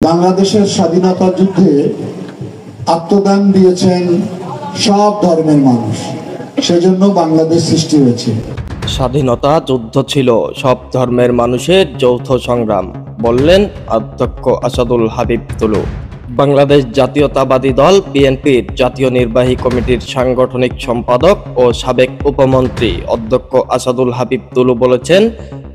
বাংলাদেশের স্বাধীনতা যুদ্ধে আত্মদান দিয়েছেন সব ধর্মের মানুষ, সেজন্য বাংলাদেশ সৃষ্টি হয়েছে। স্বাধীনতা যুদ্ধ ছিল সব ধর্মের মানুষের যৌথ সংগ্রাম, বললেন অধ্যক্ষ আসাদুল হাবিব তুলু। বাংলাদেশ জাতীয়তাবাদী দল বিএনপির জাতীয় নির্বাহী কমিটির সাংগঠনিক সম্পাদক ও সাবেক উপমন্ত্রী অধ্যক্ষ আসাদুল হাবিব তুলু বলেছেন,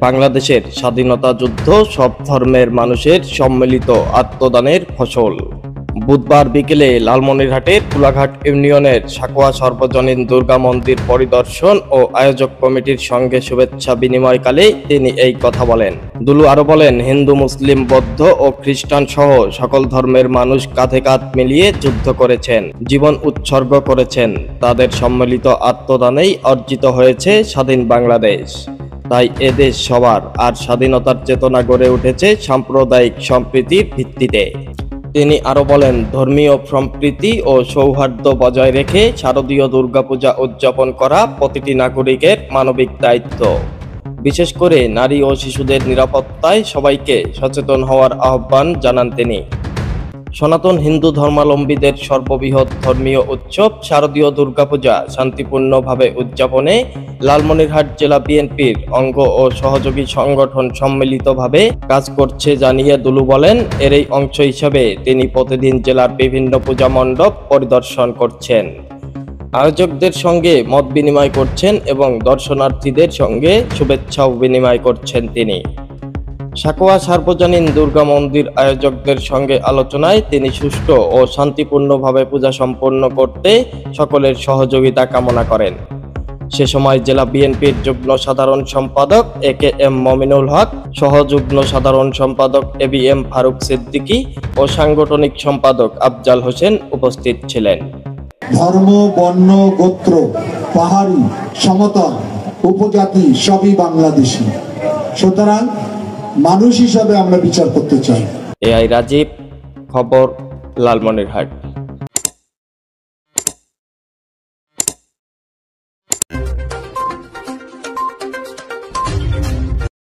বাংলাদেশের স্বাধীনতা যুদ্ধ সব ধর্মের মানুষের সম্মিলিত আত্মদানের ফসল। বুধবার বিকেলে লালমনিরহাটের কুলাঘাট ইউনিয়নের সাকুয়া সর্বজনীন দুর্গা মন্দির পরিদর্শন ও আয়োজক কমিটির সঙ্গে শুভেচ্ছা বিনিময়কালে তিনি এই কথা বলেন। দুলু আরো বলেন, হিন্দু, মুসলিম, বৌদ্ধ ও খ্রিস্টান সহ সকল ধর্মের মানুষ কাঁধে কাঁধ মিলিয়ে যুদ্ধ করেছেন, জীবন উৎসর্গ করেছেন। তাদের সম্মিলিত আত্মদানেই অর্জিত হয়েছে স্বাধীন বাংলাদেশ। তাই এদেশ সবার, আর স্বাধীনতার চেতনা গড়ে উঠেছে সাম্প্রদায়িক সম্প্রীতির ভিত্তিতে। তিনি আরো বলেন, ধর্মীয় সম্প্রীতি ও সৌহার্দ্য বজায় রেখে শারদীয় দুর্গাপূজা উদযাপন করা প্রতিটি নাগরিকের মানবিক দায়িত্ব। বিশেষ করে নারী ও শিশুদের নিরাপত্তায় সবাইকে সচেতন হওয়ার আহ্বান জানান তিনি। সনাতন হিন্দু ধর্মাবলম্বীদের সর্ববৃহৎ ধর্মীয় উৎসব শারদীয় দুর্গাপূজা শান্তিপূর্ণভাবে উদযাপনে লালমনিরহাট জেলা বিএনপির অঙ্গ ও সহযোগী সংগঠন সম্মিলিতভাবে কাজ করছে জানিয়ে দুলু বলেন, এরই অংশ হিসেবে তিনি প্রতিদিন জেলার বিভিন্ন পূজা মণ্ডপ পরিদর্শন করছেন, আয়োজকদের সঙ্গে মত বিনিময় করছেন এবং দর্শনার্থীদের সঙ্গে শুভেচ্ছাও বিনিময় করছেন তিনি। সাকুয়া সার্বজনীন দুর্গা মন্দির আয়োজকদের সঙ্গে আলোচনায় তিনি সুষ্ঠু ও শান্তিপূর্ণভাবে পূজা সম্পন্ন করতে সকলের সহযোগিতা কামনা করেন। সে সময় জেলা বিএনপির যুগ্ম সাধারণ সম্পাদক এ.কে.এম. মমিনুল হক, সহযুগ্ম সাধারণ সম্পাদক এ.বি.এম. ফারুক সিদ্দিকী ও সাংগঠনিক সম্পাদক আফজাল হোসেন উপস্থিত ছিলেন। ধর্ম, বর্ণ, গোত্র, পাহাড়ি, সমতল, উপজাতি সবই বাংলাদেশী, সুতরাং মানুষ হিসাবে আমরা বিচার করতে চাই। এআই রাজীব, খবর, লালমনিরহাট।